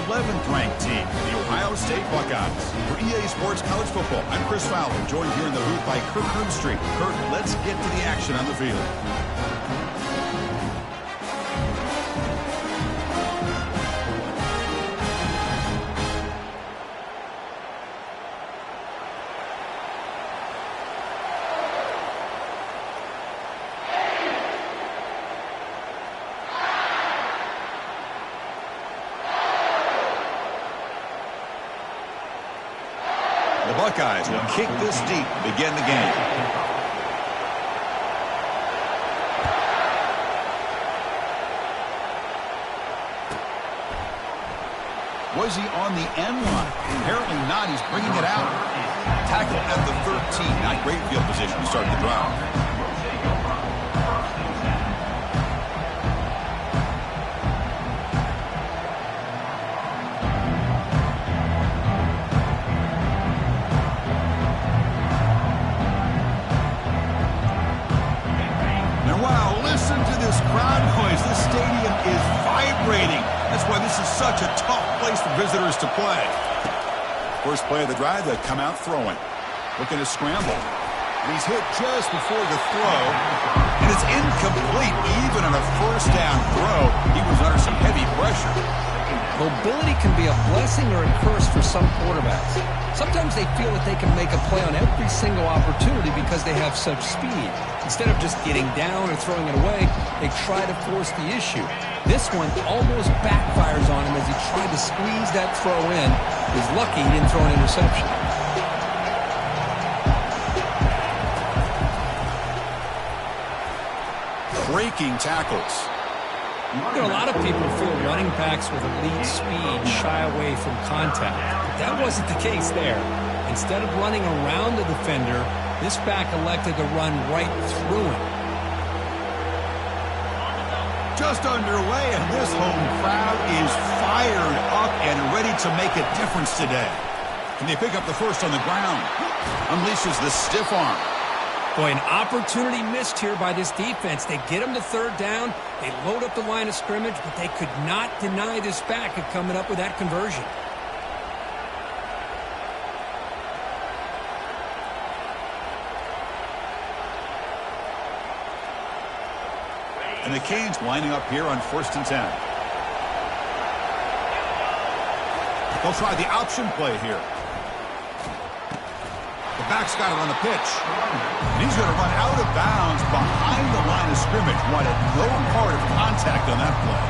11th-ranked team, the Ohio State Buckeyes. For EA Sports College Football, I'm Chris Fowler, joined here in the booth by Kirk Herbstreit. Kirk, let's get to the action on the field. The Buckeyes will kick this deep to begin the game. Was he on the end line? Apparently not. He's bringing it out. Tackle at the 13. Not great field position to start the drive. Crowd noise. This stadium is vibrating. That's why this is such a tough place for visitors to play. First play of the drive, they come out throwing. Looking to scramble. And he's hit just before the throw. And it's incomplete. Even on a first down throw, he was under some heavy pressure. Mobility can be a blessing or a curse for some quarterbacks. Sometimes they feel that they can make a play on every single opportunity because they have such speed. Instead of just getting down or throwing it away, they try to force the issue. This one almost backfires on him as he tried to squeeze that throw in. He's lucky he didn't throw an interception. Breaking tackles. You know, a lot of people feel running backs with elite speed shy away from contact. But that wasn't the case there. Instead of running around the defender, this back elected to run right through him. Just underway, and this home crowd is fired up and ready to make a difference today. Can they pick up the first on the ground? Unleashes the stiff arm. Boy, an opportunity missed here by this defense. They get him to third down. They load up the line of scrimmage, but they could not deny this back of coming up with that conversion. And the Canes lining up here on 1st and 10. They'll try the option play here. The back's got it on the pitch. And he's going to run out of bounds behind the line of scrimmage. Wanted no part of contact on that play.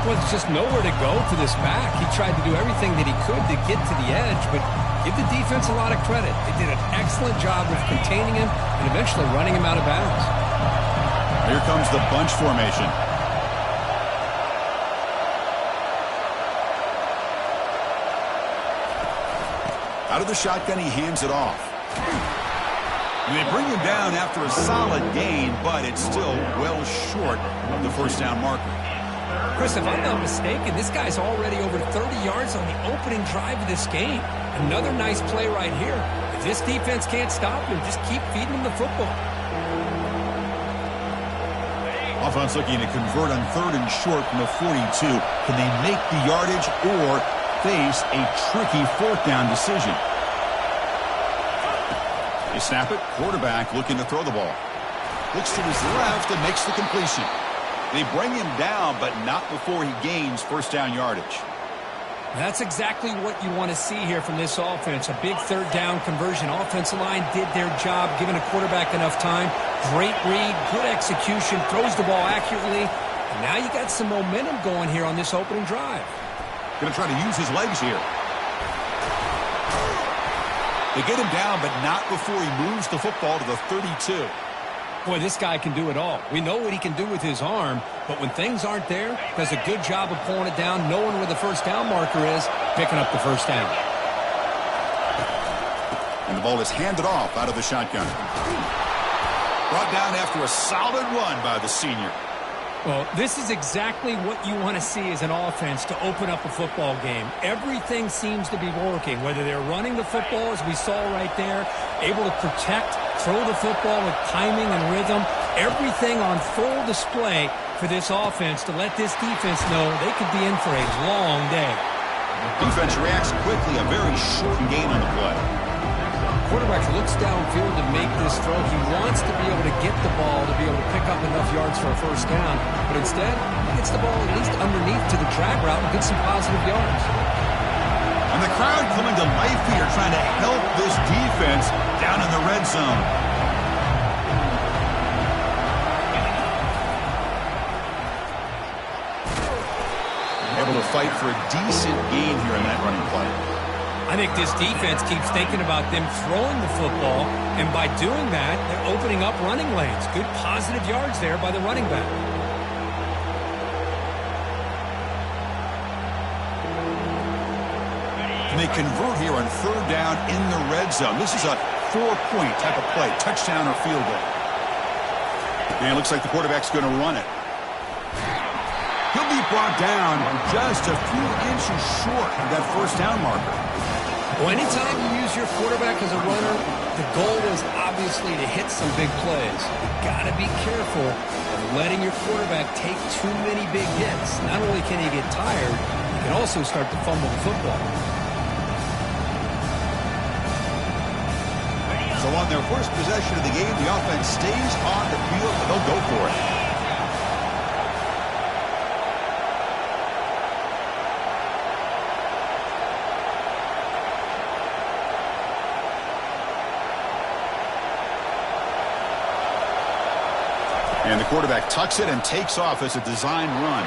Well, there's just nowhere to go for this back. He tried to do everything that he could to get to the edge, but give the defense a lot of credit. They did an excellent job of containing him and eventually running him out of bounds. Here comes the bunch formation. Out of the shotgun, he hands it off. And they bring him down after a solid gain, but it's still well short of the first down marker. Chris, if I'm not mistaken, this guy's already over 30 yards on the opening drive of this game. Another nice play right here. If this defense can't stop him, just keep feeding him the football. Offense looking to convert on 3rd and short from the 42. Can they make the yardage or face a tricky 4th down decision? They snap it. Quarterback looking to throw the ball. Looks to his left and makes the completion. They bring him down, but not before he gains first down yardage. That's exactly what you want to see here from this offense. A big 3rd down conversion. Offensive line did their job, giving a quarterback enough time. Great read, good execution, throws the ball accurately. And now you got some momentum going here on this opening drive. Going to try to use his legs here. They get him down, but not before he moves the football to the 32. Boy, this guy can do it all. We know what he can do with his arm, but when things aren't there, does a good job of pulling it down, knowing where the first down marker is, picking up the first down. And the ball is handed off out of the shotgun. Brought down after a solid run by the senior. Well, this is exactly what you want to see as an offense to open up a football game. Everything seems to be working, whether they're running the football, as we saw right there, able to protect, throw the football with timing and rhythm. Everything on full display for this offense to let this defense know they could be in for a long day. Defense reacts quickly. A very short gain on the play. Quarterback looks downfield to make this throw. He wants to be able to get the ball to be able to pick up enough yards for a first down. But instead, he gets the ball at least underneath to the drag route and gets some positive yards. And the crowd coming to life here, trying to help this defense down in the red zone. Able to fight for a decent gain here in that running play. I think this defense keeps thinking about them throwing the football, and by doing that, they're opening up running lanes. Good positive yards there by the running back. And they convert here on third down in the red zone. This is a 4-point type of play, touchdown or field goal. And it looks like the quarterback's going to run it. He'll be brought down just a few inches short of that first down marker. Well, anytime you use your quarterback as a runner, the goal is obviously to hit some big plays. You've got to be careful of letting your quarterback take too many big hits. Not only can he get tired, he can also start to fumble the football. So on their first possession of the game, the offense stays on the field, and they'll go for it. And the quarterback tucks it and takes off as a design run.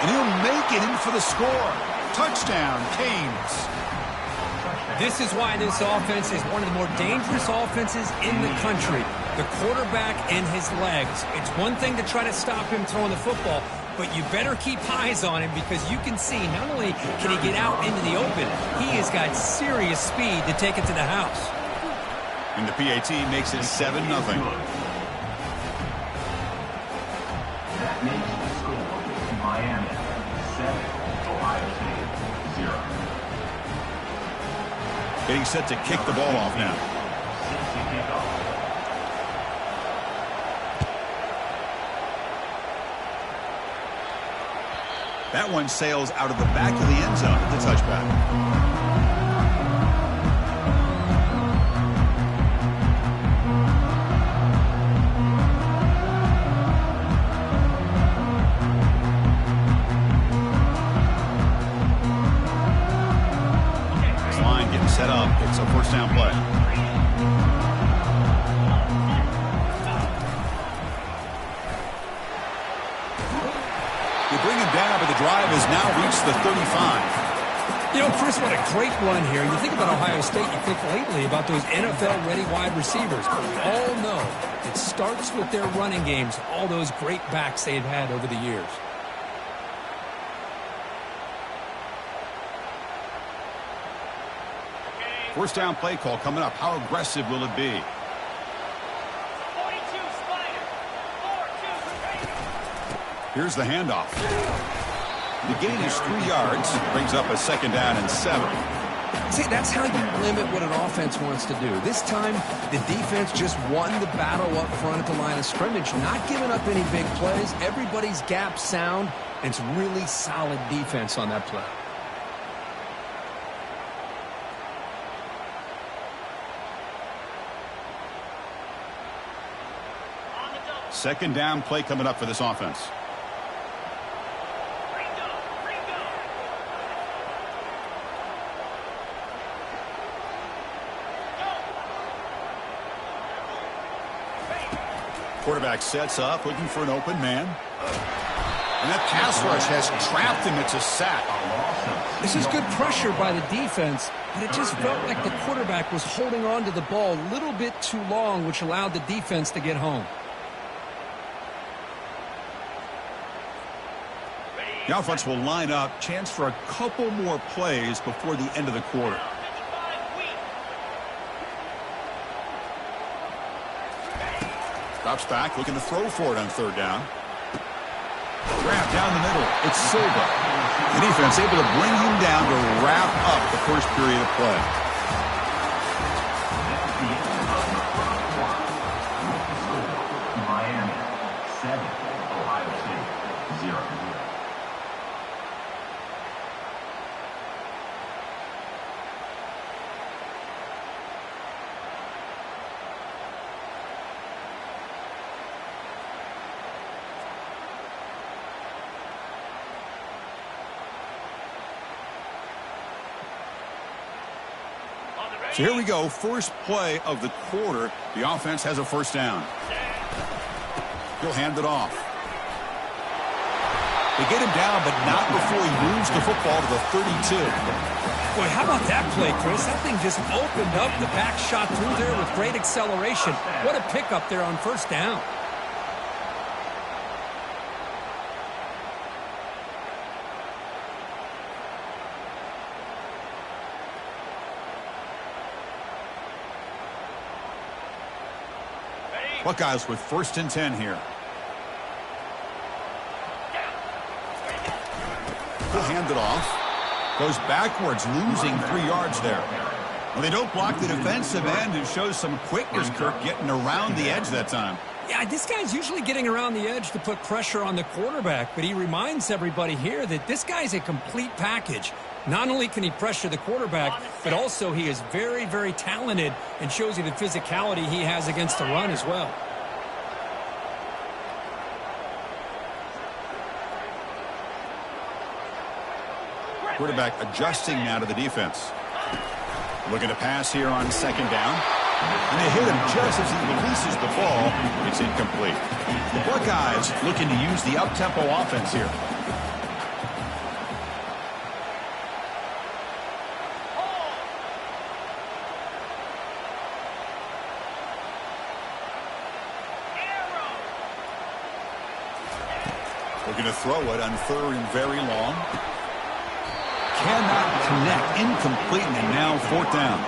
And he'll make it in for the score. Touchdown, Canes. This is why this offense is one of the more dangerous offenses in the country. The quarterback and his legs. It's one thing to try to stop him throwing the football, but you better keep eyes on him because you can see not only can he get out into the open, he has got serious speed to take it to the house. And the PAT makes it 7-0. That makes the score Miami 7, Ohio State 0. Getting set to kick the ball off now. That one sails out of the back of the end zone at the touchback. Set up. It's a first down play. They bring him down, but the drive has now reached the 35. You know, Chris, what a great run here. You think about Ohio State, you think lately about those NFL-ready wide receivers. But we all know it starts with their running games, all those great backs they've had over the years. First down play call coming up. How aggressive will it be? 42 Spider. 4-2. Here's the handoff. The gain is 3 yards. Brings up a second down and 7. See, that's how you limit what an offense wants to do. This time, the defense just won the battle up front at the line of scrimmage, not giving up any big plays. Everybody's gap sound, and it's really solid defense on that play. Second down play coming up for this offense. Quarterback sets up, looking for an open man. And that pass rush has trapped him. It's a sack. This is good pressure by the defense, but it just felt like the quarterback was holding on to the ball a little bit too long, which allowed the defense to get home. The offense will line up. Chance for a couple more plays before the end of the quarter. Drops back, looking to throw for it on third down. Grab down the middle. It's Silva. The defense able to bring him down to wrap up the first period of play. Miami 7, Ohio State 0. So here we go, first play of the quarter. The offense has a first down. He'll hand it off. They get him down, but not before he moves the football to the 32. Boy, how about that play, Chris? That thing just opened up. The back shot through there with great acceleration. What a pickup there on first down. Buckeyes with 1st and 10 here. He'll hand it off. Goes backwards, losing 3 yards there. Well, they don't block the defensive end and shows some quickness, Kirk, getting around the edge that time. Yeah, this guy's usually getting around the edge to put pressure on the quarterback, but he reminds everybody here that this guy's a complete package. Not only can he pressure the quarterback, but also he is very, very talented and shows you the physicality he has against the run as well. Quarterback adjusting now to the defense. Looking to pass here on 2nd down. And they hit him just as he releases the ball. It's incomplete. The Buckeyes looking to use the up-tempo offense here. Looking to throw it on 3rd and very long. Cannot connect, incomplete, and now 4th down.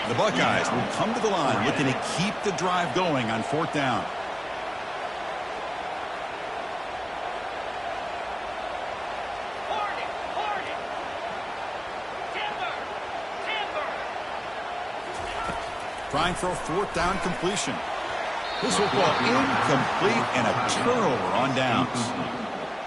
The Buckeyes will come to the line looking to keep the drive going on 4th down. Trying for a 4th down completion. This football incomplete and a turnover on downs.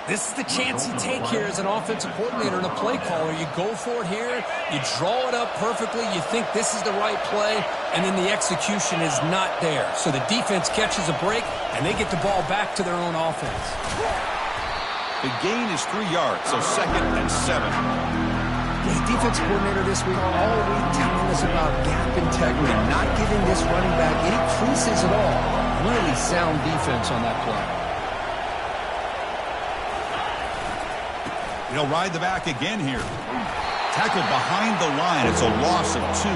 This is the chance you take here as an offensive coordinator and a play caller. You go for it here, you draw it up perfectly, you think this is the right play, and then the execution is not there. So the defense catches a break, and they get the ball back to their own offense. The gain is 3 yards, so 2nd and 7. The defense coordinator this week all week telling us about gap integrity, not giving this running back any creases at all. Really sound defense on that play. He'll ride the back again here. Tackled behind the line. It's a loss of 2.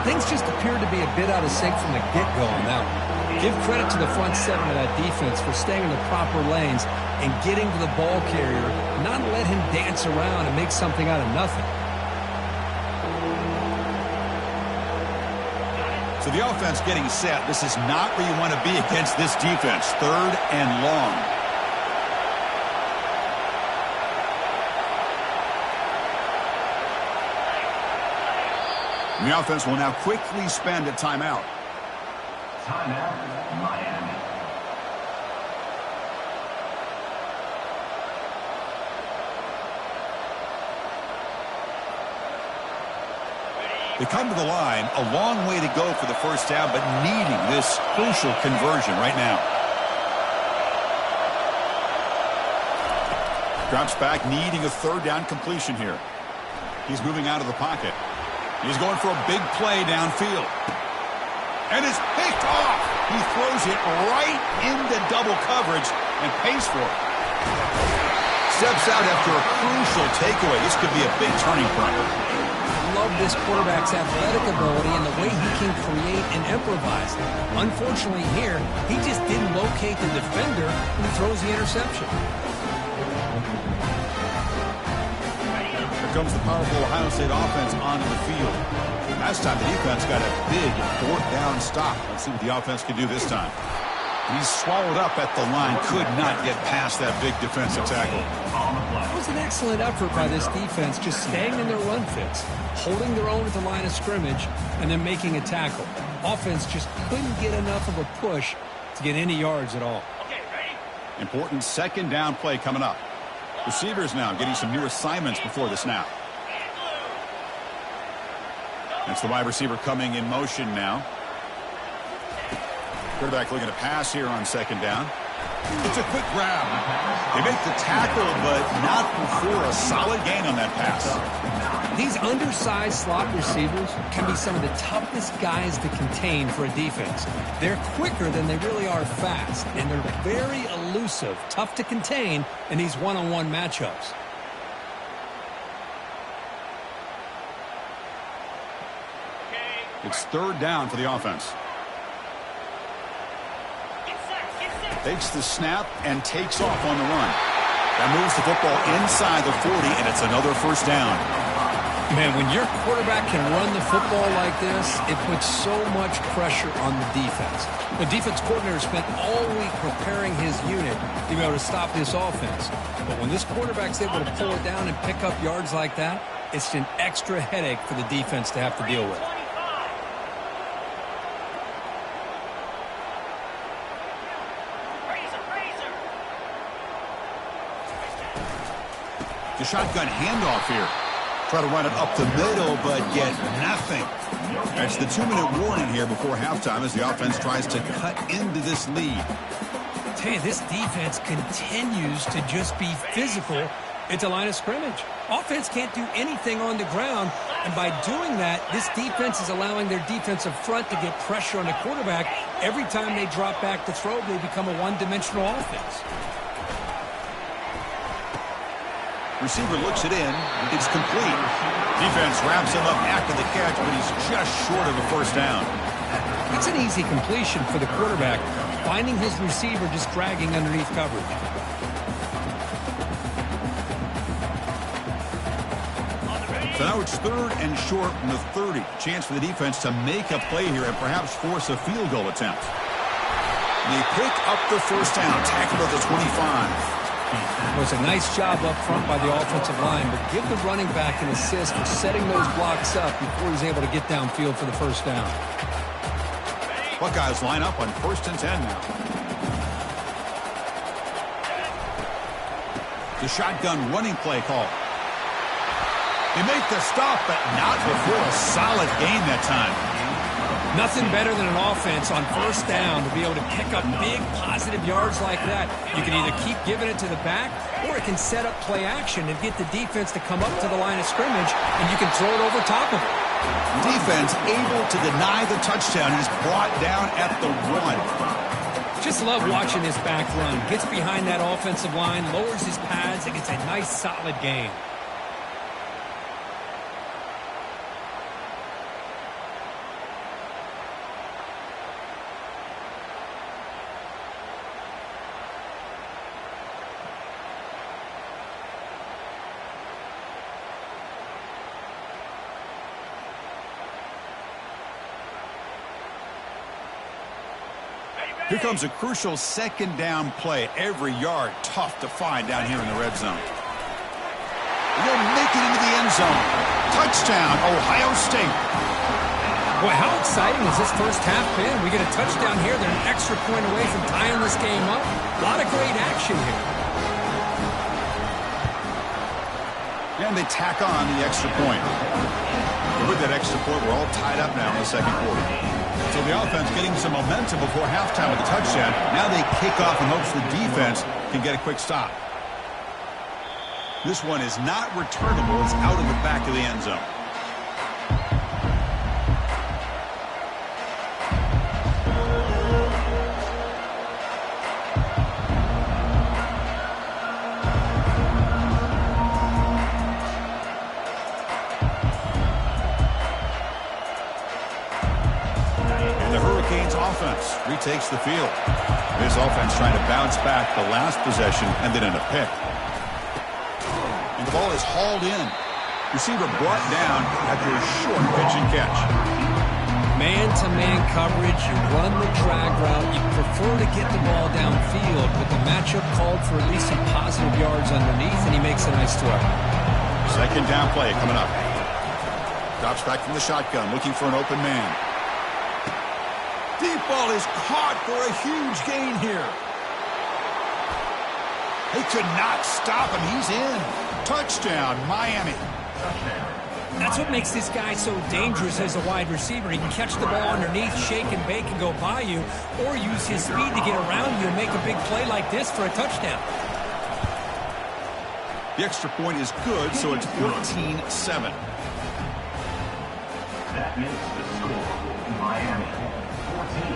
Things just appeared to be a bit out of sync from the get-go on that one. Give credit to the front 7 of that defense for staying in the proper lanes and getting to the ball carrier, not let him dance around and make something out of nothing. So the offense getting set. This is not where you want to be against this defense. 3rd and long. The offense will now quickly spend a timeout. Timeout, Miami. They come to the line, a long way to go for the first down, but needing this crucial conversion right now. Drops back, needing a 3rd down completion here. He's moving out of the pocket. He's going for a big play downfield. And it's picked off. He throws it right into double coverage and pays for it. Steps out after a crucial takeaway. This could be a big turning point. I love this quarterback's athletic ability and the way he can create and improvise. Unfortunately here, he just didn't locate the defender who throws the interception. Here comes the powerful Ohio State offense onto the field. Last time the defense got a big 4th down stop. Let's see what the offense can do this time. He's swallowed up at the line. Could not get past that big defensive tackle. It was an excellent effort by this defense, just staying in their run fits, holding their own at the line of scrimmage, and then making a tackle. Offense just couldn't get enough of a push to get any yards at all. Important 2nd down play coming up. Receivers now getting some new assignments before the snap. That's the wide receiver coming in motion now. Quarterback looking to pass here on 2nd down. It's a quick grab. They make the tackle, but not before a solid gain on that pass. These undersized slot receivers can be some of the toughest guys to contain for a defense. They're quicker than they really are fast, and they're very elusive, tough to contain in these one-on-one matchups. It's third down for the offense. Takes the snap and takes off on the run. That moves the football inside the 40, and it's another first down. Man, when your quarterback can run the football like this, it puts so much pressure on the defense. The defense coordinator spent all week preparing his unit to be able to stop this offense. But when this quarterback's able to pull it down and pick up yards like that, it's an extra headache for the defense to have to deal with. The shotgun handoff here. Try to run it up the middle, but get nothing. That's the 2-minute warning here before halftime as the offense tries to cut into this lead. I tell you, this defense continues to just be physical at the line of scrimmage. Offense can't do anything on the ground, and by doing that, this defense is allowing their defensive front to get pressure on the quarterback. Every time they drop back to throw, they become a one-dimensional offense. Receiver looks it in. It's complete. Defense wraps him up after the catch, but he's just short of a first down. It's an easy completion for the quarterback, finding his receiver just dragging underneath coverage. So now it's third and short from the 30. Chance for the defense to make a play here and perhaps force a field goal attempt. They pick up the first down, tackled at the 25. It was a nice job up front by the offensive line, but give the running back an assist for setting those blocks up before he's able to get downfield for the first down. Buckeyes line up on 1st and 10 now. The shotgun running play call. They make the stop, but not before a solid gain that time. Nothing better than an offense on first down to be able to pick up big positive yards like that. You can either keep giving it to the back, or it can set up play action and get the defense to come up to the line of scrimmage, and you can throw it over top of it. Defense able to deny the touchdown. He's brought down at the 1. Just love watching this back run. Gets behind that offensive line, lowers his pads, and gets a nice solid gain. Here comes a crucial second down play. Every yard tough to find down here in the red zone. They'll make it into the end zone. Touchdown, Ohio State. Boy, how exciting has this first half been? We get a touchdown here. They're an extra point away from tying this game up. A lot of great action here. And they tack on the extra point. And with that extra point, we're all tied up now in the second quarter. So the offense getting some momentum before halftime with the touchdown. Now they kick off in hopes the defense can get a quick stop. This one is not returnable. It's out of the back of the end zone. Retakes the field. This offense trying to bounce back. The last possession ended in a pick. And the ball is hauled in. Receiver brought down after a short pitch and catch. Man-to-man coverage, you run the drag route. You prefer to get the ball downfield, but the matchup called for at least some positive yards underneath, and he makes a nice throw. Second down play coming up. Drops back from the shotgun, looking for an open man. Deep ball is caught for a huge gain here. They could not stop him. He's in. Touchdown, Miami. Touchdown, That's what makes this guy so dangerous as a wide receiver. He can catch the ball underneath, shake and bake and go by you, or use his speed to get around you and make a big play like this for a touchdown. The extra point is good, so it's 14-7. That makes the score Miami 14,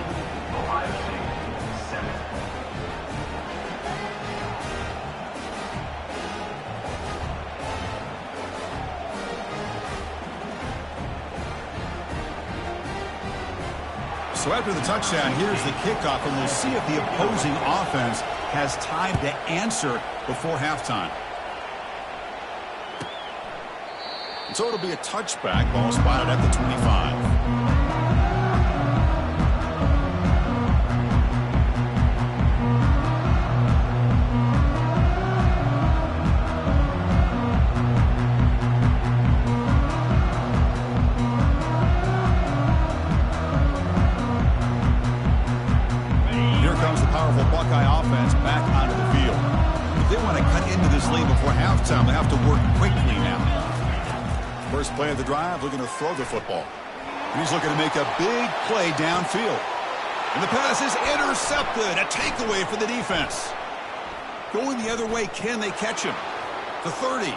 Ohio State 7. So after the touchdown, here's the kickoff, and we'll see if the opposing offense has time to answer before halftime. And so it'll be a touchback, ball spotted at the 25. Buckeye offense back onto the field. If they want to cut into this lead before halftime, they have to work quickly now. First play of the drive, looking to throw the football. And he's looking to make a big play downfield. And the pass is intercepted. A takeaway for the defense. Going the other way, can they catch him? The 30,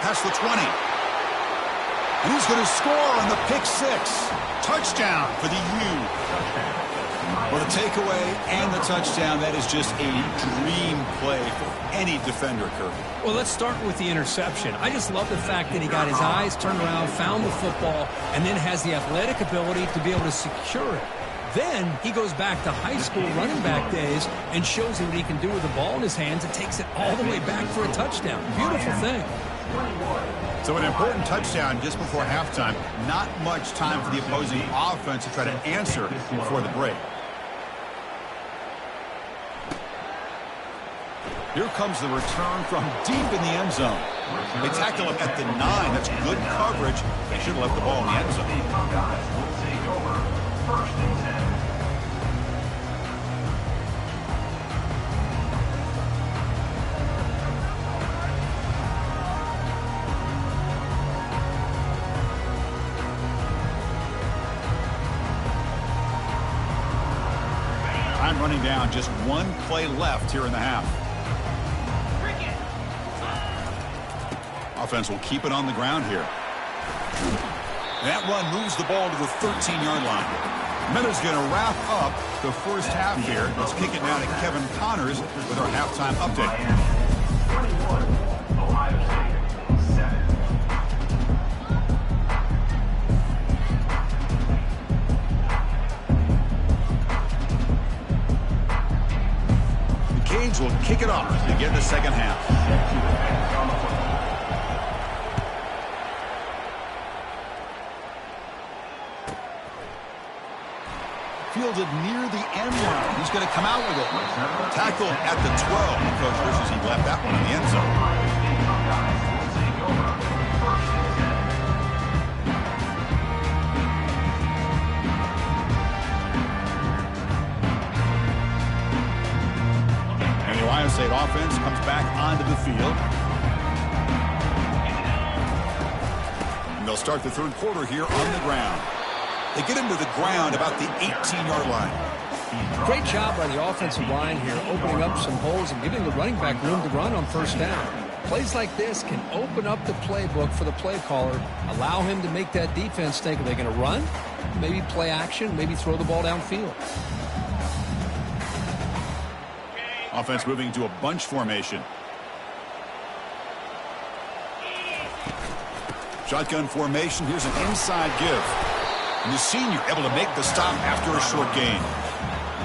past the 20. And he's going to score on the pick six. Touchdown for the U. Well, the takeaway and the touchdown, that is just a dream play for any defender, Kirk. Well, let's start with the interception. I just love the fact that he got his eyes turned around, found the football, and then has the athletic ability to be able to secure it. Then he goes back to high school running back days and shows you what he can do with the ball in his hands and takes it all the way back for a touchdown. Beautiful thing. So an important touchdown just before halftime. Not much time for the opposing offense to try to answer before the break. Here comes the return from deep in the end zone. They tackle him at the 9. That's good coverage. They should have left the ball in the end zone. First and 10. Time running down. Just one play left here in the half. Offense will keep it on the ground here. That run moves the ball to the 13-yard line. Meta's going to wrap up the first half here. Let's kick it now to Kevin Connors with our halftime update. 21, Ohio State 7. The Canes will kick it off to begin the second half. Fielded near the end line. He's going to come out with it. Tackled at the 12. Coach wishes he left that one in the end zone. And the Ohio State offense comes back onto the field. And they'll start the third quarter here on the ground. They get him to the ground about the 18-yard line. Great job by the offensive line here, opening up some holes and giving the running back room to run on first down. Plays like this can open up the playbook for the play caller, allow him to make that defense think, are they going to run? Maybe play action, maybe throw the ball downfield. Offense moving to a bunch formation. Shotgun formation. Here's an inside give. And the senior able to make the stop after a short gain.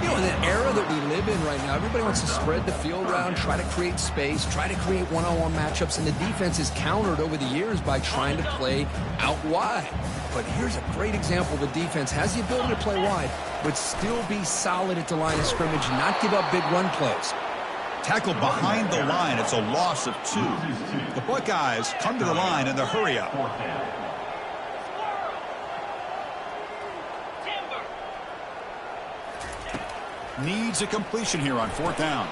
You know, in the era that we live in right now, everybody wants to spread the field around, try to create space, try to create one-on-one matchups, and the defense is countered over the years by trying to play out wide. But here's a great example. The defense has the ability to play wide, but still be solid at the line of scrimmage, not give up big run plays. Tackled behind the line. It's a loss of 2. The Buckeyes come to the line in the hurry-up. Needs a completion here on 4th down.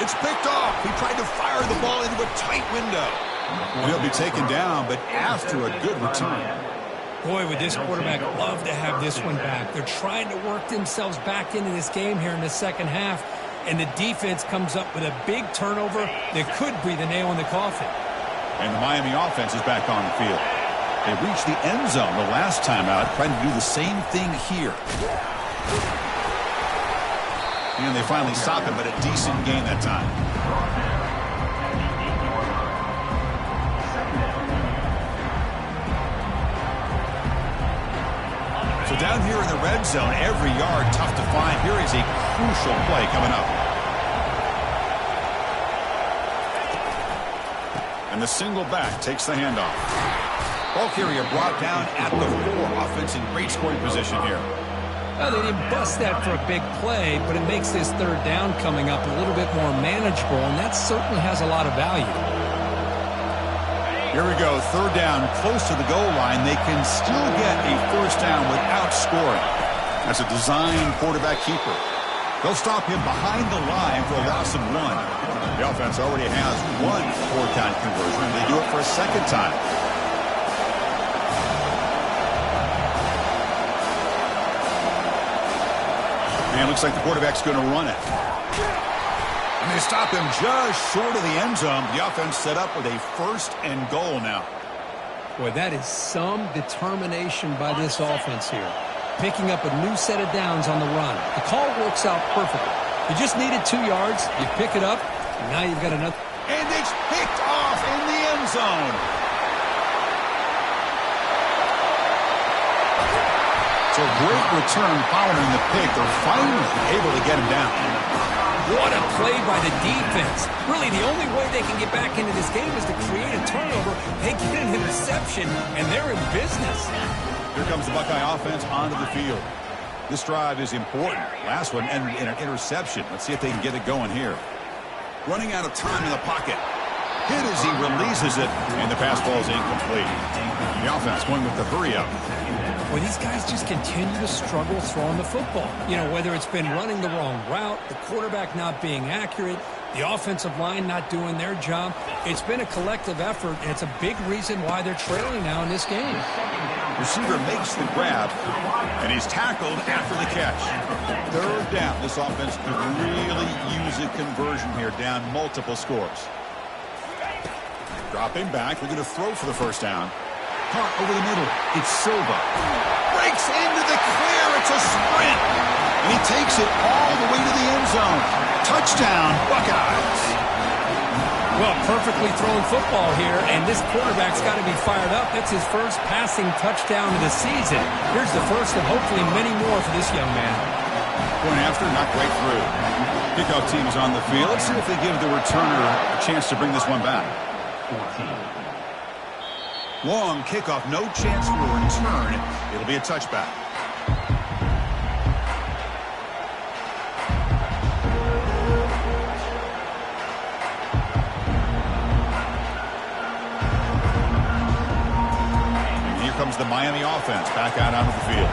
It's picked off. He tried to fire the ball into a tight window. And he'll be taken down, but after a good return. Boy, would this quarterback love to have this one back. They're trying to work themselves back into this game here in the second half, and the defense comes up with a big turnover that could be the nail in the coffin. And the Miami offense is back on the field. They reached the end zone the last time out, trying to do the same thing here. And they finally stop him, but a decent gain that time. So down here in the red zone, every yard tough to find. Here is a crucial play coming up. And the single back takes the handoff. Ball carrier brought down at the 4. Offense in great scoring position here. Well, they didn't bust that for a big play, but it makes this third down coming up a little bit more manageable, and that certainly has a lot of value. Here we go, third down, close to the goal line. They can still get a first down without scoring. That's a designed quarterback keeper. They'll stop him behind the line for a loss of 1. The offense already has 1 four-down conversion. They do it for a second time. And looks like the quarterback's going to run it. And they stop him just short of the end zone. The offense set up with a first and goal now. Boy, that is some determination by this offense here. Picking up a new set of downs on the run. The call works out perfectly. You just needed 2 yards. You pick it up. And now you've got another. And it's picked off in the end zone. So a great return following the pick. They're finally able to get him down. What a play by the defense. Really, the only way they can get back into this game is to create a turnover. They get an interception, and they're in business. Here comes the Buckeye offense onto the field. This drive is important. Last one ended in an interception. Let's see if they can get it going here. Running out of time in the pocket. Hit as he releases it, and the pass ball is incomplete. The offense going with the hurry-up. Well, these guys just continue to struggle throwing the football. You know, whether it's been running the wrong route, the quarterback not being accurate, the offensive line not doing their job. It's been a collective effort, and it's a big reason why they're trailing now in this game. Receiver makes the grab, and he's tackled after the catch. Third down. This offense could really use a conversion here, down multiple scores. Dropping back. They're going to throw for the first down. Caught over the middle. It's Silva. Breaks into the clear. It's a sprint. And he takes it all the way to the end zone. Touchdown, Buckeyes. Well, perfectly thrown football here, and this quarterback's got to be fired up. That's his first passing touchdown of the season. Here's the first of hopefully many more for this young man. Point after, not quite through. Kickoff team is on the field. Let's see if they give the returner a chance to bring this one back. 14. Long kickoff, no chance for a return. It'll be a touchback. And here comes the Miami offense back out onto the field.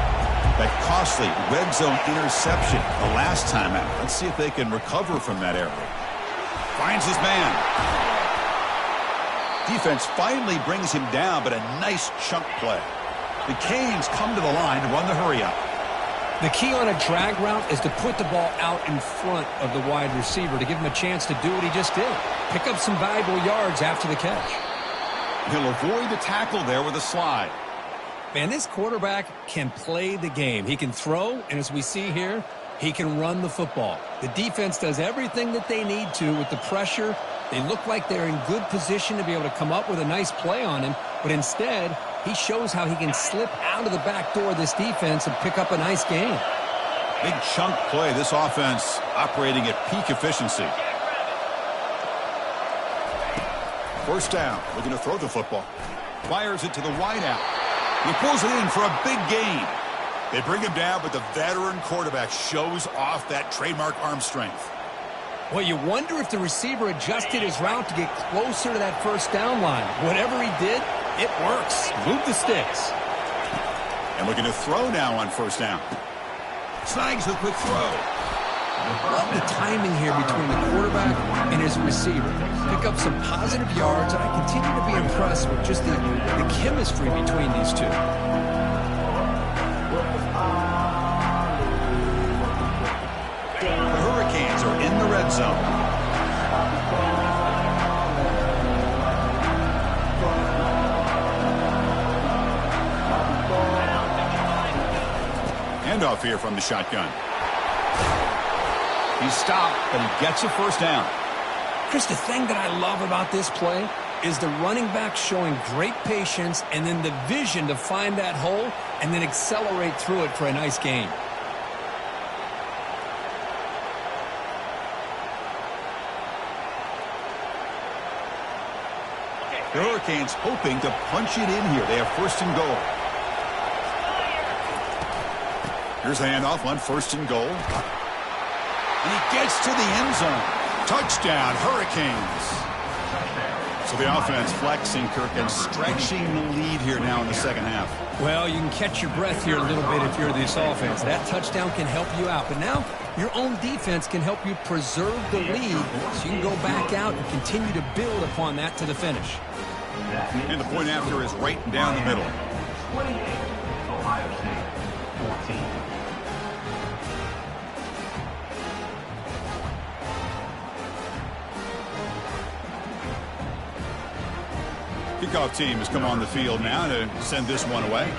That costly red zone interception the last time out. Let's see if they can recover from that error. Finds his man. Defense finally brings him down, but a nice chunk play. The Canes come to the line to run the hurry-up. The key on a drag route is to put the ball out in front of the wide receiver to give him a chance to do what he just did. Pick up some valuable yards after the catch. He'll avoid the tackle there with a slide. Man, this quarterback can play the game. He can throw, and as we see here, he can run the football. The defense does everything that they need to with the pressure. They look like they're in good position to be able to come up with a nice play on him, but instead, he shows how he can slip out of the back door of this defense and pick up a nice gain. Big chunk play. This offense operating at peak efficiency. First down. Looking to throw the football. Fires it to the wideout. He pulls it in for a big gain. They bring him down, but the veteran quarterback shows off that trademark arm strength. Well, you wonder if the receiver adjusted his route to get closer to that first down line. Whatever he did, it works. Move the sticks. And looking to throw now on first down. Snags the quick throw. Love the timing here between the quarterback and his receiver. Pick up some positive yards, and I continue to be impressed with just the chemistry between these two. The Hurricanes are in the red zone. Handoff here from the shotgun. He's stopped, but he gets a first down. Chris, the thing that I love about this play is the running back showing great patience and then the vision to find that hole and then accelerate through it for a nice gain. The Hurricanes hoping to punch it in here. They have first and goal. Here's the handoff on first and goal. And he gets to the end zone. Touchdown, Hurricanes. So the offense flexing, Kirk, and stretching the lead here now in the second half. Well, you can catch your breath here a little bit if you're this offense. That touchdown can help you out. But now your own defense can help you preserve the lead so you can go back out and continue to build upon that to the finish. And the point after is right down the middle. 28, Ohio State, 14. Kickoff team has come on the field now to send this one away.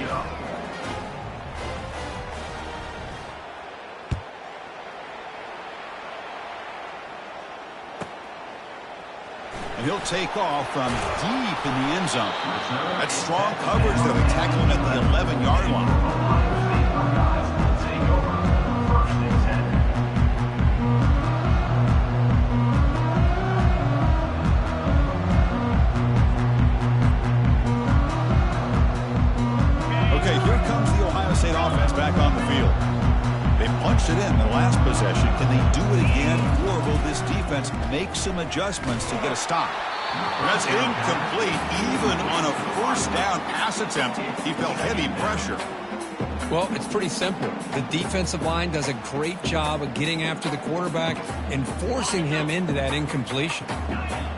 And he'll take off from deep in the end zone. That's strong coverage that we tackle him at the 11-yard line. State offense back on the field. They punched it in the last possession. Can they do it again, or will this defense make some adjustments to get a stop? That's incomplete. Even on a first down pass attempt, he felt heavy pressure. Well, it's pretty simple. The defensive line does a great job of getting after the quarterback and forcing him into that incompletion.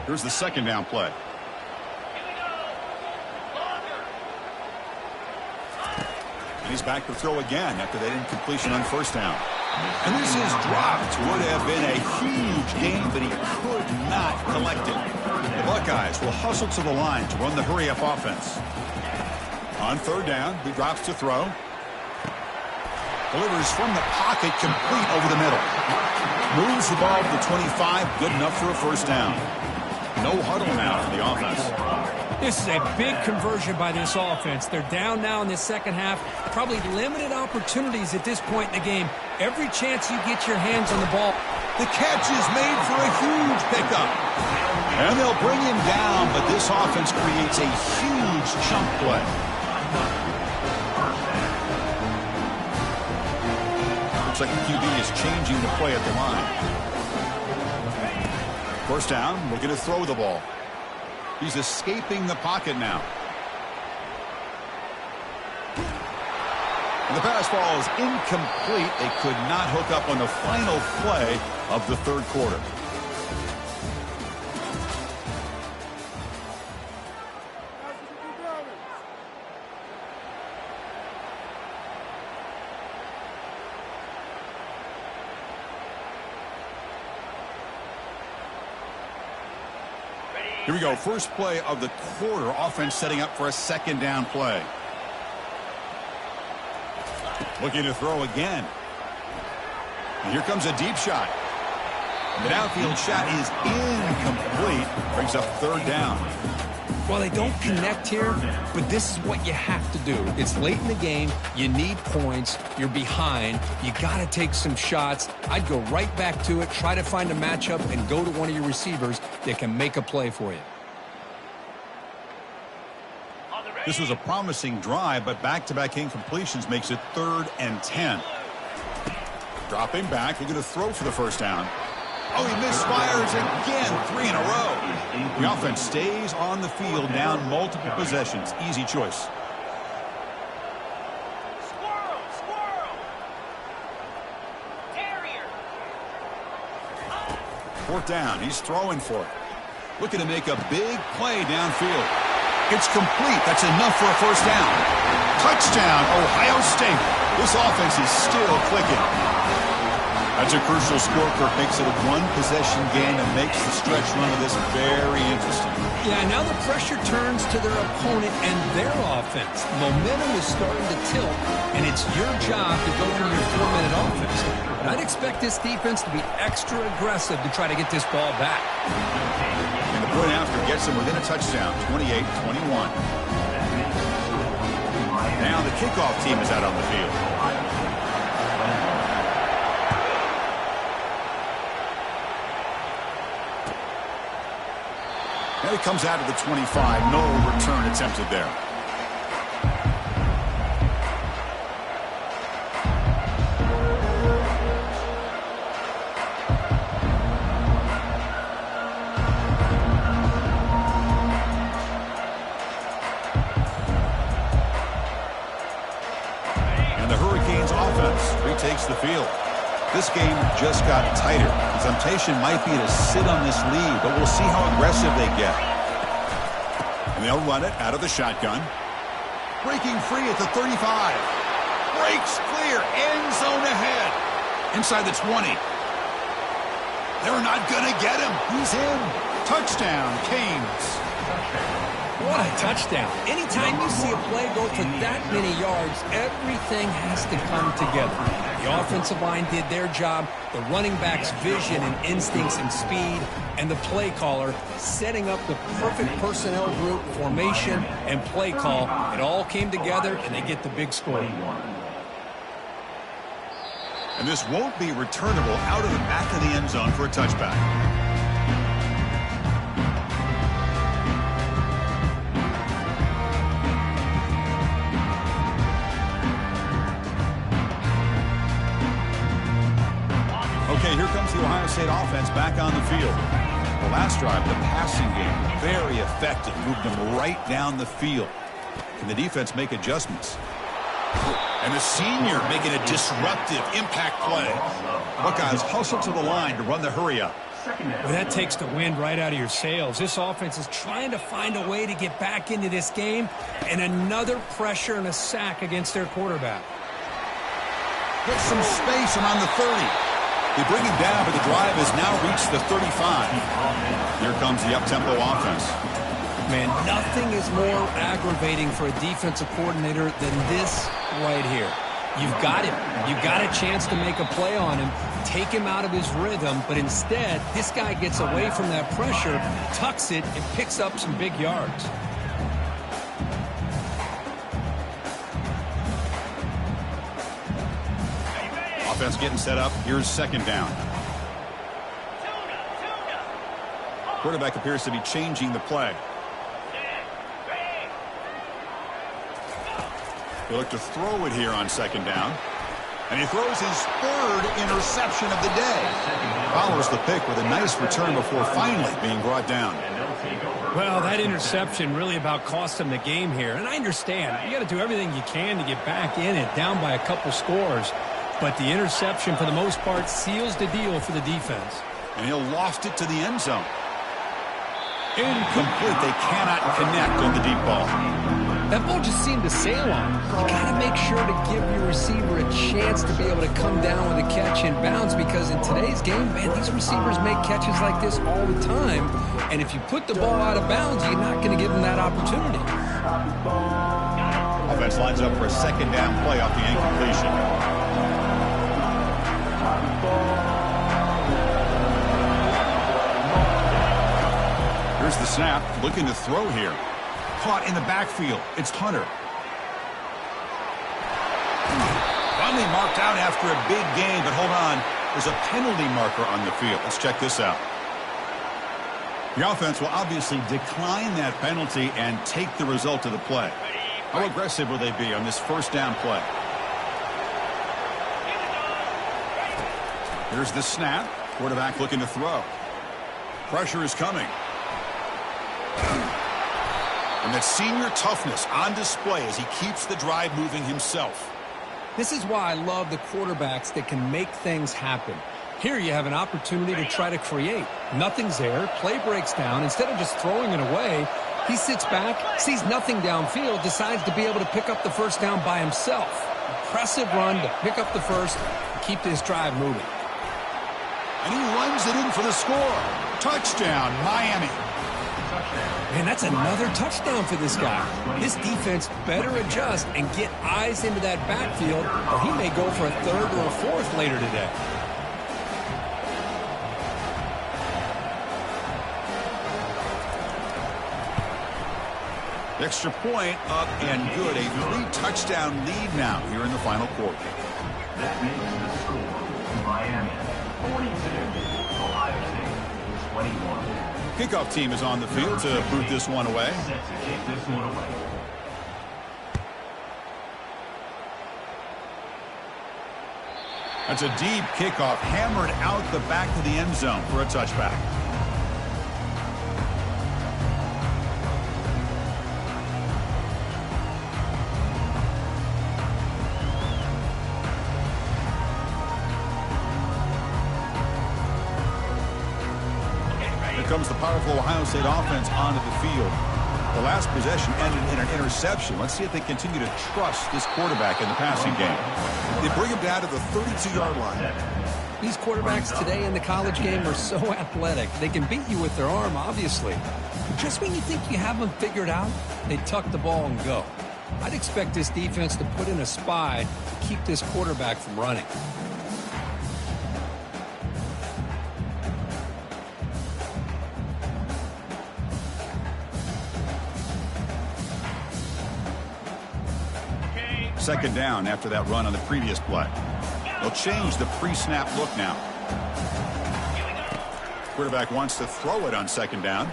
Here's the second down play. And he's back to throw again after that incompletion on first down. And this is dropped. Would have been a huge gain, but he could not collect it. The Buckeyes will hustle to the line to run the hurry-up offense. On third down, he drops to throw. Delivers from the pocket, complete over the middle. Moves the ball to the 25, good enough for a first down. No huddle now for the offense. This is a big conversion by this offense. They're down now in the second half. Probably limited opportunities at this point in the game. Every chance you get your hands on the ball. The catch is made for a huge pickup. And they'll bring him down, but this offense creates a huge chunk play. Looks like the QB is changing the play at the line. First down, looking to throw the ball. He's escaping the pocket now. And the pass ball is incomplete. They could not hook up on the final play of the third quarter. Here we go. First play of the quarter. Offense setting up for a second down play. Looking to throw again. And here comes a deep shot. The downfield shot is incomplete. Brings up third down. Well, they don't connect here, but this is what you have to do. It's late in the game. You need points. You're behind. You got to take some shots. I'd go right back to it, try to find a matchup, and go to one of your receivers that can make a play for you. This was a promising drive, but back-to-back incompletions makes it 3rd and 10. Dropping back, looking to throw for the first down. Oh, he misfires again, 3 in a row. The offense stays on the field, down multiple possessions. Easy choice. Fourth down. He's throwing for it. Looking to make a big play downfield. It's complete. That's enough for a first down. Touchdown, Ohio State. This offense is still clicking. That's a crucial score. Kirk makes it a one-possession game and makes the stretch run of this very interesting. Yeah, now the pressure turns to their opponent and their offense. Momentum is starting to tilt, and it's your job to go through your 4-minute offense. But I'd expect this defense to be extra aggressive to try to get this ball back. And the point after gets them within a touchdown, 28-21. Now the kickoff team is out on the field. Now he comes out of the 25. No return attempted there. And the Hurricanes offense retakes the field. This game just got tighter. The temptation might be to sit on this lead, but we'll see how aggressive they get. And they'll run it out of the shotgun. Breaking free at the 35. Breaks clear. End zone ahead. Inside the 20. They're not going to get him. He's in. Touchdown, Canes. What a touchdown. Anytime you see a play go for that many yards, everything has to come together. The offensive line did their job, the running back's vision and instincts and speed, and the play caller setting up the perfect personnel group, formation, and play call. It all came together, and they get the big score. And this won't be returnable out of the back of the end zone for a touchback. Okay, here comes the Ohio State offense back on the field. The last drive, the passing game, very effective. Moved them right down the field. Can the defense make adjustments? And the senior making a disruptive impact play. Buckeyes hustle to the line to run the hurry up. Well, that takes the wind right out of your sails. This offense is trying to find a way to get back into this game, and another pressure and a sack against their quarterback. Put some space around the 30. They bring him down, but the drive has now reached the 35. Here comes the up-tempo offense. Man, nothing is more aggravating for a defensive coordinator than this right here. You've got him. You've got a chance to make a play on him, take him out of his rhythm, but instead, this guy gets away from that pressure, tucks it, and picks up some big yards. Offense getting set up. Here's second down. Quarterback appears to be changing the play. They look to throw it here on second down. And he throws his third interception of the day. Follows the pick with a nice return before finally being brought down. Well, that interception really about cost him the game here. And I understand. You got to do everything you can to get back in it, down by a couple scores. But the interception, for the most part, seals the deal for the defense. And he'll loft it to the end zone. Incomplete. They cannot connect on the deep ball. That ball just seemed to sail on. You got to make sure to give your receiver a chance to be able to come down with a catch in bounds, because in today's game, man, these receivers make catches like this all the time. And if you put the ball out of bounds, you're not going to give them that opportunity. Offense lines up for a second down play off the incompletion. Here's the snap, looking to throw here. Caught in the backfield. It's Hunter. Finally marked out after a big gain, but hold on. There's a penalty marker on the field. Let's check this out. The offense will obviously decline that penalty and take the result of the play. How aggressive will they be on this first down play? Here's the snap. Quarterback looking to throw. Pressure is coming. And that senior toughness on display as he keeps the drive moving himself. This is why I love the quarterbacks that can make things happen. Here you have an opportunity to try to create. Nothing's there. Play breaks down. Instead of just throwing it away, he sits back, sees nothing downfield, decides to be able to pick up the first down by himself. Impressive run to pick up the first and keep this drive moving. And he runs it in for the score. Touchdown, Miami. Man, that's another touchdown for this guy. This defense better adjust and get eyes into that backfield, or he may go for a third or a fourth later today. Extra point up and good. A 3-touchdown lead now here in the final quarter. That makes the score Miami 42, Ohio State 21. Kickoff team is on the field to boot this one away. Set to kick this one away. That's a deep kickoff, hammered out the back of the end zone for a touchback. Comes the powerful Ohio State offense onto the field. The last possession ended in an interception. Let's see if they continue to trust this quarterback in the passing game. They bring him down to the 32-yard line. These quarterbacks today in the college game are so athletic. They can beat you with their arm, obviously. But just when you think you have them figured out, they tuck the ball and go. I'd expect this defense to put in a spy to keep this quarterback from running. Second down after that run on the previous play. They'll change the pre-snap look now. Quarterback wants to throw it on second down.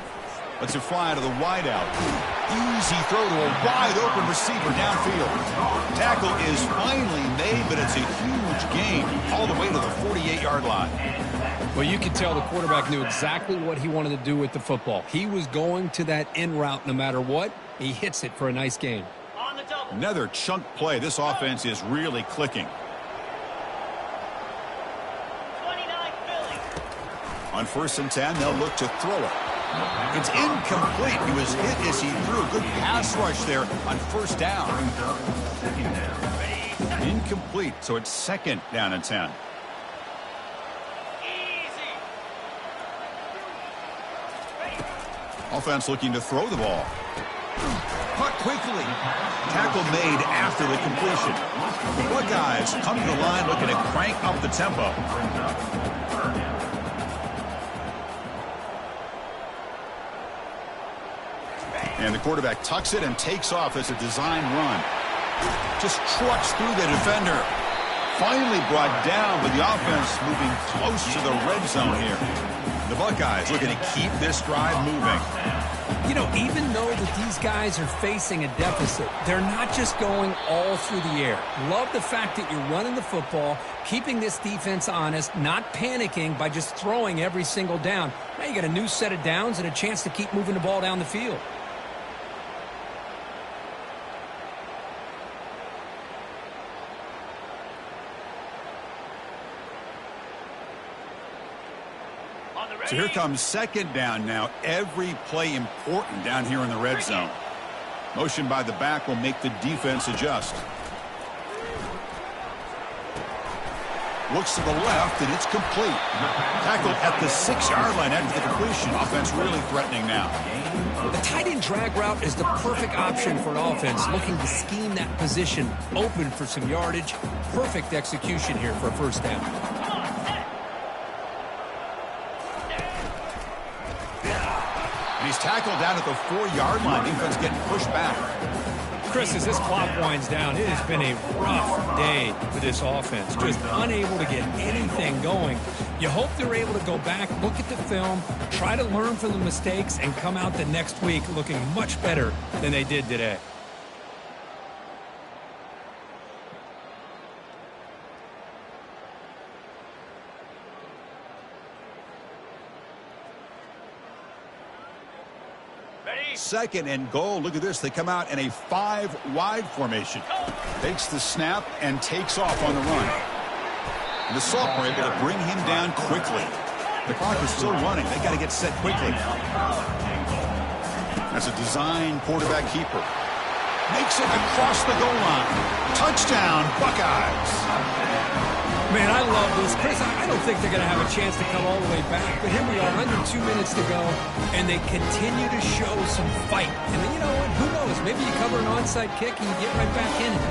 Lets it fly to the wideout. Easy throw to a wide-open receiver downfield. Tackle is finally made, but it's a huge gain all the way to the 48-yard line. Well, you could tell the quarterback knew exactly what he wanted to do with the football. He was going to that in route no matter what. He hits it for a nice gain. Another chunk play. This offense is really clicking. On 1st and 10, they'll look to throw it. It's incomplete. He was hit as he threw. Good pass rush there on 1st down. Incomplete, so it's 2nd down and 10. Offense looking to throw the ball. Caught quickly. Tackle made after the completion. The Buckeyes come to the line looking to crank up the tempo. And the quarterback tucks it and takes off as a design run. Just trucks through the defender. Finally brought down, but the offense moving close to the red zone here. The Buckeyes looking to keep this drive moving. You know, even though that these guys are facing a deficit, they're not just going all through the air. Love the fact that you're running the football, keeping this defense honest, not panicking by just throwing every single down. Now you got a new set of downs and a chance to keep moving the ball down the field. So here comes 2nd down now. Every play important down here in the red zone. Motion by the back will make the defense adjust. Looks to the left, and it's complete. Tackled at the 6-yard line after the completion. Offense really threatening now. The tight end drag route is the perfect option for an offense looking to scheme that position open for some yardage. Perfect execution here for a 1st down. He's tackled down at the 4-yard line. Defense getting pushed back. Chris, as this clock winds down, it has been a rough day for this offense. Just unable to get anything going. You hope they're able to go back, look at the film, try to learn from the mistakes, and come out the next week looking much better than they did today. Second and goal. Look at this. They come out in a 5-wide formation. Takes the snap and takes off on the run. And the sophomore able to bring him down quickly. The clock is still running. They got to get set quickly. That's a design quarterback keeper. Makes it across the goal line. Touchdown, Buckeyes. Man, I love this. Chris, I don't think they're going to have a chance to come all the way back. But here we are, under 2 minutes to go, and they continue to show some fight. And then, you know what? Who knows? Maybe you cover an onside kick and you get right back in it.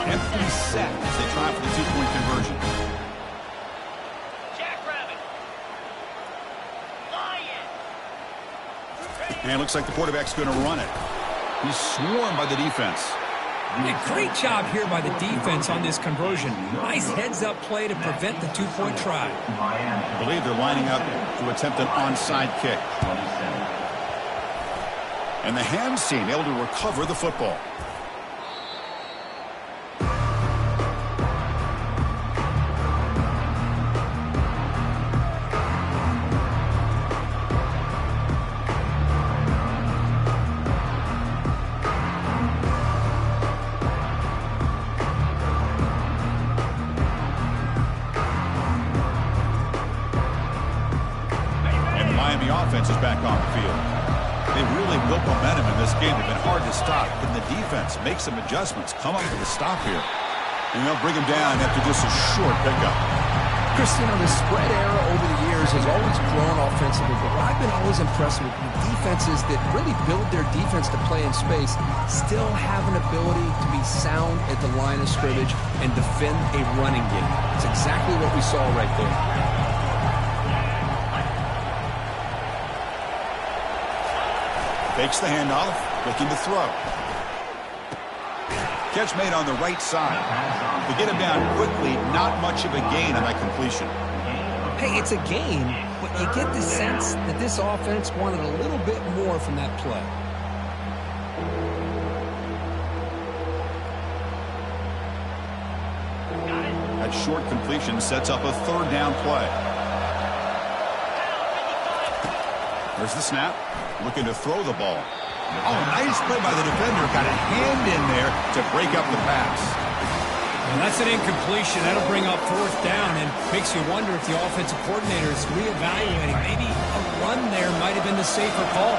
Every set as they try for the two-point conversion. And it looks like the quarterback's going to run it. He's swarmed by the defense. A great job here by the defense on this conversion. Nice heads-up play to prevent the two-point try. I believe they're lining up to attempt an onside kick. And the Hams team able to recover the football. Offense is back on the field. They really built momentum in this game. They've been hard to stop. But the defense makes some adjustments, come up with a stop here. And they'll bring him down after just a short pickup. Chris, you know, the spread era over the years has always grown offensively. But what I've been always impressed with defenses that really build their defense to play in space still have an ability to be sound at the line of scrimmage and defend a running game. It's exactly what we saw right there. Takes the handoff, looking to throw. Catch made on the right side. To get him down quickly, not much of a gain on that completion. Hey, it's a gain, but you get the sense that this offense wanted a little bit more from that play. That short completion sets up a third down play. There's the snap. Looking to throw the ball. Oh, nice play by the defender. Got a hand in there to break up the pass. And that's an incompletion. That'll bring up fourth down and makes you wonder if the offensive coordinator is reevaluating. Maybe a run there might have been the safer call.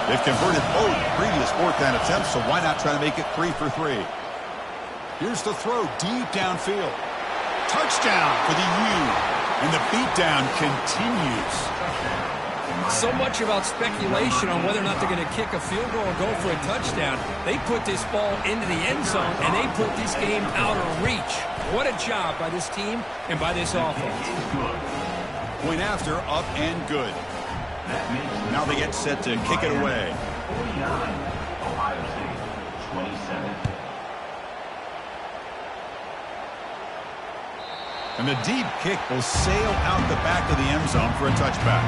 They've converted both previous fourth down attempts, so why not try to make it 3 for 3? Here's the throw deep downfield. Touchdown for the U. And the beatdown continues. So much about speculation on whether or not they're going to kick a field goal or go for a touchdown. They put this ball into the end zone, and they put this game out of reach. What a job by this team and by this offense. Point after, up and good. Now they get set to kick it away. 49, Ohio State, 27. And the deep kick will sail out the back of the end zone for a touchback.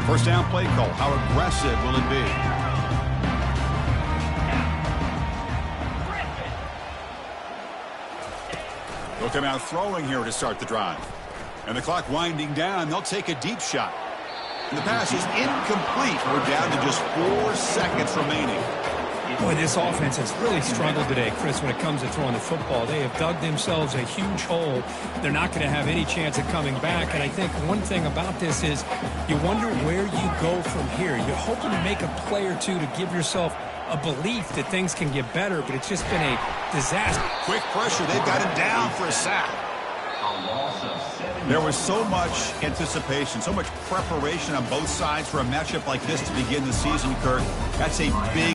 First down play call. How aggressive will it be? They'll come out throwing here to start the drive. And the clock winding down. They'll take a deep shot. And the pass is incomplete. We're down to just 4 seconds remaining. Boy, this offense has really struggled today, Chris, when it comes to throwing the football. They have dug themselves a huge hole. They're not going to have any chance of coming back. And I think one thing about this is you wonder where you go from here. You're hoping to make a play or two to give yourself a belief that things can get better, but it's just been a disaster. Quick pressure. They've got him down for a sack. There was so much anticipation, so much preparation on both sides for a matchup like this to begin the season, Kirk. That's a big